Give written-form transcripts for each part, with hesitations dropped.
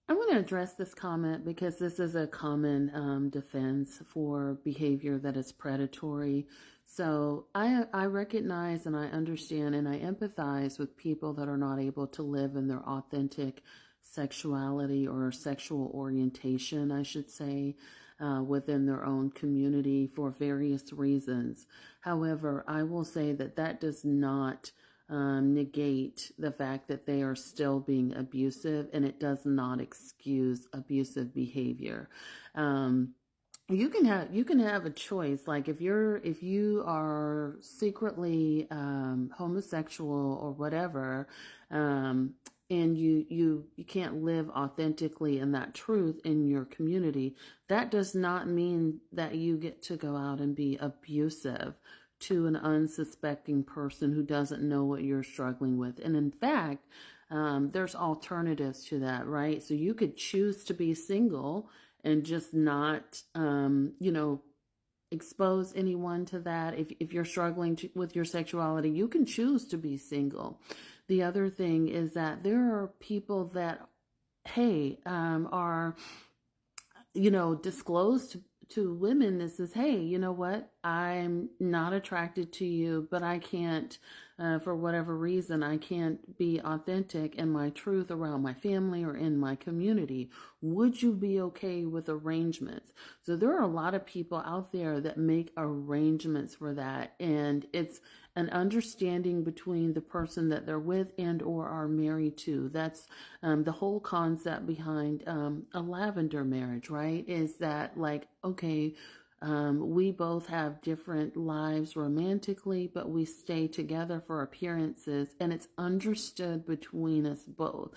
I want to address this comment because this is a common defense for behavior that is predatory. So I recognize and I understand and I empathize with people that are not able to live in their authentic sexuality or sexual orientation, I should say, within their own community for various reasons. However, I will say that that does not negate the fact that they are still being abusive, and it does not excuse abusive behavior. Um, you can have a choice. Like if you are secretly homosexual or whatever, and you can't live authentically in that truth in your community, that does not mean that you get to go out and be abusive to an unsuspecting person who doesn't know what you're struggling with. And in fact, there's alternatives to that, right? So you could choose to be single and just not, expose anyone to that. If you're struggling with your sexuality, you can choose to be single. The other thing is that there are people that, hey, are disclose to women. This is, hey, you know what? I'm not attracted to you, but I can't, for whatever reason, I can't be authentic in my truth around my family or in my community. Would you be okay with arrangements? So there are a lot of people out there that make arrangements for that. And it's an understanding between the person that they're with and or are married to. That's the whole concept behind a lavender marriage, right? Is that like, okay, we both have different lives romantically, but we stay together for appearances, and it's understood between us both.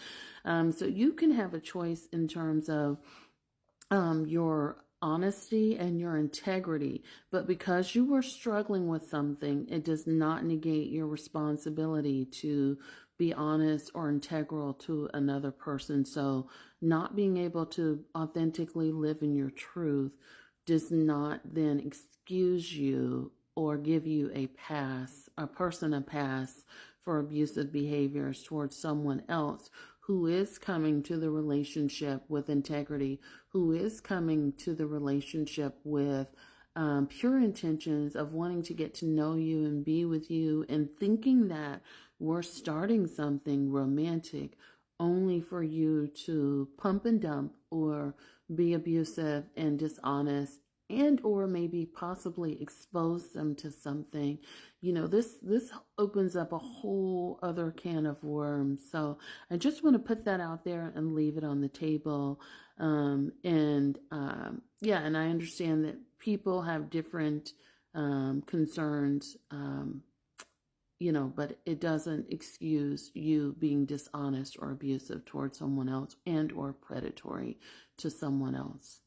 So you can have a choice in terms of your honesty and your integrity. But because you were struggling with something, it does not negate your responsibility to be honest or integral to another person. So, not being able to authentically live in your truth does not then excuse you or give you a person a pass for abusive behaviors towards someone else who is coming to the relationship with integrity, who is coming to the relationship with pure intentions of wanting to get to know you and be with you, and thinking that we're starting something romantic only for you to pump and dump or be abusive and dishonest, and or maybe possibly expose them to something. This opens up a whole other can of worms. So I just want to put that out there and leave it on the table. Yeah, and I understand that people have different concerns, but it doesn't excuse you being dishonest or abusive towards someone else and or predatory to someone else.